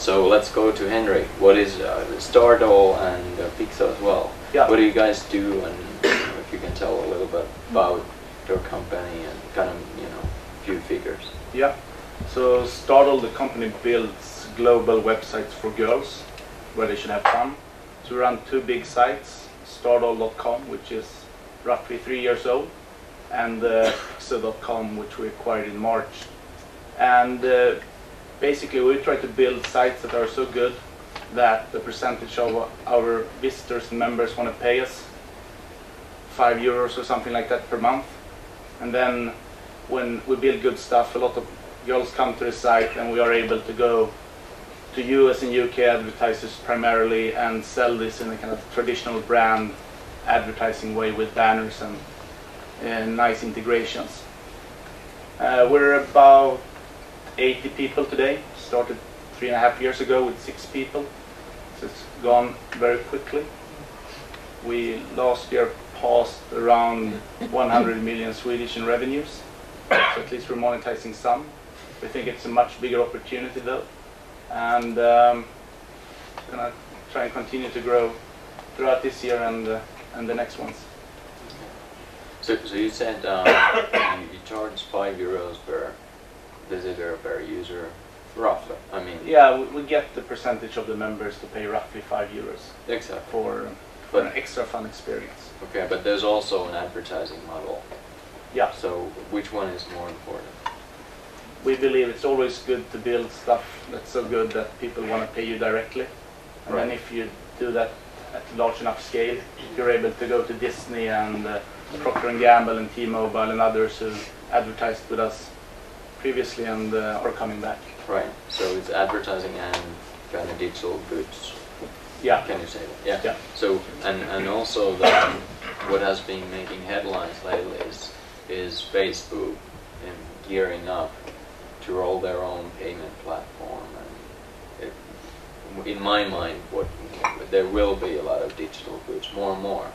So let's go to Henrik. What is Stardoll and Piczo as well? Yeah. What do you guys do, and if you can tell a little bit about your company and kind of, few figures. Yeah. So Stardoll, the company, builds global websites for girls where they should have fun. So we run 2 big sites, stardoll.com, which is roughly 3 years old, and Piczo.com, which we acquired in March. And basically we try to build sites that are so good that the percentage of our visitors and members want to pay us €5 or something like that per month. And then when we build good stuff, a lot of girls come to the site, and we are able to go to US and UK advertisers primarily and sell this in a kind of traditional brand advertising way with banners and nice integrations. We're about 80 people today. Started 3.5 years ago with 6 people, so it's gone very quickly. We last year passed around 100 million Swedish in revenues, so at least we're monetizing some. We think it's a much bigger opportunity though, and gonna try and continue to grow throughout this year and the next ones. So you said you charge €5 per visitor, per user, roughly. I mean, yeah, we get the percentage of the members to pay roughly €5 exactly for an extra fun experience. Okay, but there's also an advertising model. Yeah. So which one is more important? We believe it's always good to build stuff that's so good that people want to pay you directly. And then if you do that at large enough scale, you're able to go to Disney and Procter & Gamble and T-Mobile and others who advertised with us previously and are coming back. Right. So it's advertising and kind of digital goods. Yeah. Can you say that? Yeah. Yeah. So and also what has been making headlines lately is Facebook and gearing up to roll their own payment platform. And in my mind, there will be a lot of digital goods, more and more.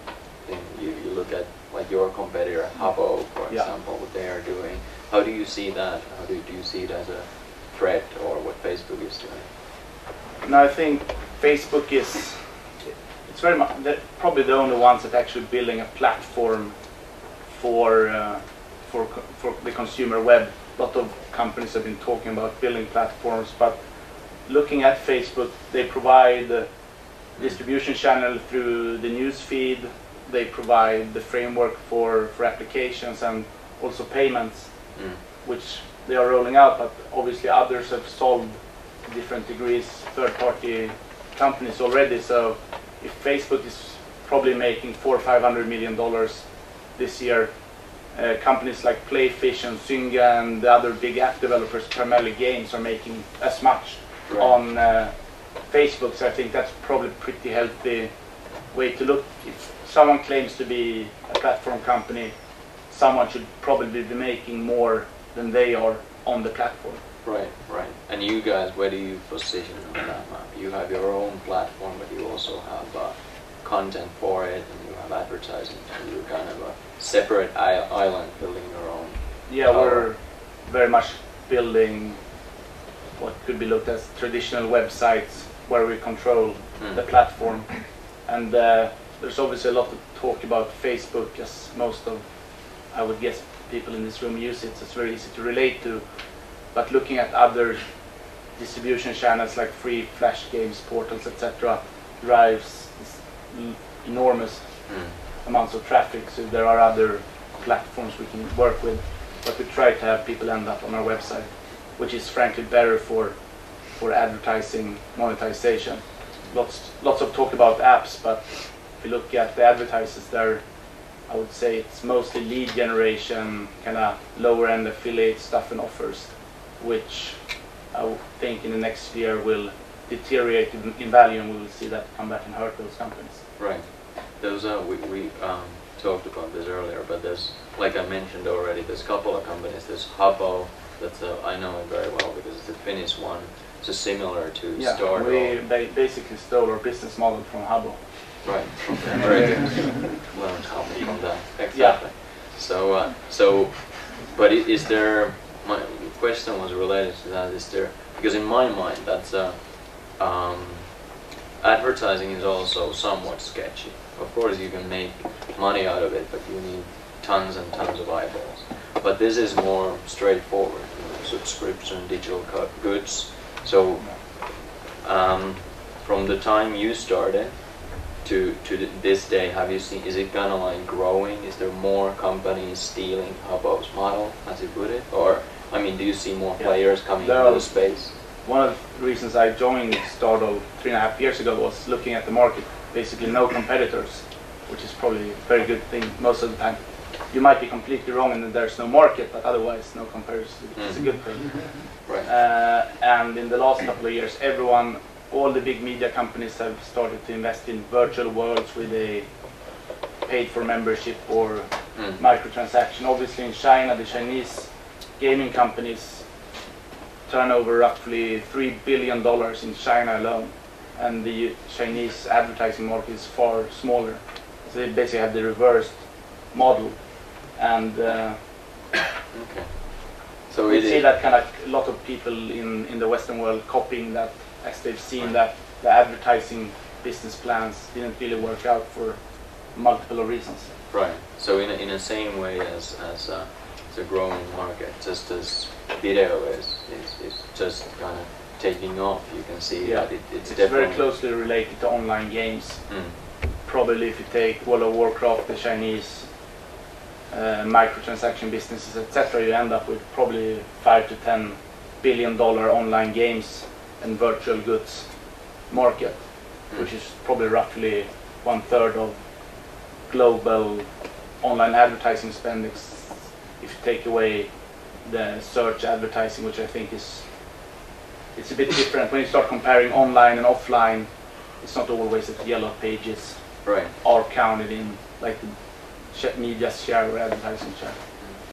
And you look at like your competitor Habbo, for example, what they are doing. How do you see that? How do you see it as a threat, or what Facebook is doing? No, I think Facebook it's very much probably the only ones that actually building a platform for the consumer web. A lot of companies have been talking about building platforms, but looking at Facebook, they provide the distribution channel through the news feed. They provide the framework for applications and also payments, which they are rolling out, but obviously others have solved to different degrees, third-party companies already. So if Facebook is probably making $400 or $500 million this year, companies like Playfish and Zynga and the other big app developers, primarily games, are making as much on Facebook. So I think that's probably a pretty healthy way to look. If someone claims to be a platform company, someone should probably be making more than they are on the platform. Right, right. And you guys, where do you position on that map? You have your own platform, but you also have content for it, and you have advertising, and you're kind of a separate island building your own. Yeah, we're very much building what could be looked as traditional websites where we control the platform. And there's obviously a lot of talk about Facebook, as most of, I would guess, people in this room use it. So it's very easy to relate to. But looking at other distribution channels like free flash games, portals, etc., drives enormous amounts of traffic. So there are other platforms we can work with, but we try to have people end up on our website, which is frankly better for advertising monetization. Lots of talk about apps, but if you look at the advertisers there, I would say it's mostly lead generation, kind of lower end affiliate stuff and offers, which I would think in the next year will deteriorate in value, and we will see that come back and hurt those companies. Right. Those we talked about this earlier, but there's, like I mentioned already, there's a couple of companies. There's Habbo, that's I know it very well because it's a Finnish one. It's similar to Stardoll. We basically stole our business model from Habbo. Right. Okay. Very good. Learned something from that. Exactly. Yeah. So, but is there? My question was related to that. Is there? Because in my mind, that's advertising is also somewhat sketchy. Of course you can make money out of it, but you need tons and tons of eyeballs. But this is more straightforward, subscription, digital goods. So from the time you started to this day, have you seen, is it kind of like growing? Is there more companies stealing Habbo's model, as you put it? Or, I mean, do you see more players coming into the space? One of the reasons I joined Stardoll 3.5 years ago was looking at the market. Basically no competitors, which is probably a very good thing most of the time. You might be completely wrong and there's no market, but otherwise no competitors. It's a good thing. Right. And in the last couple of years, all the big media companies have started to invest in virtual worlds with a paid for membership or microtransaction. Obviously in China, the Chinese gaming companies turn over roughly $3 billion in China alone, and the Chinese advertising market is far smaller. So they basically have the reversed model, and okay. So we see that kind of a lot of people in the Western world copying that, as they've seen that the advertising business plans didn't really work out for multiple reasons. Right. So in the same way as it's a growing market, just as video is just kind of taking off, you can see that it's very closely related to online games. Probably if you take World of Warcraft, the Chinese microtransaction businesses, etc., you end up with probably $5 to $10 billion online games and virtual goods market, which is probably roughly 1/3 of global online advertising spend if you take away the search advertising, which I think it's a bit different. When you start comparing online and offline, it's not always that yellow pages are counted in, like the media's share or advertising share.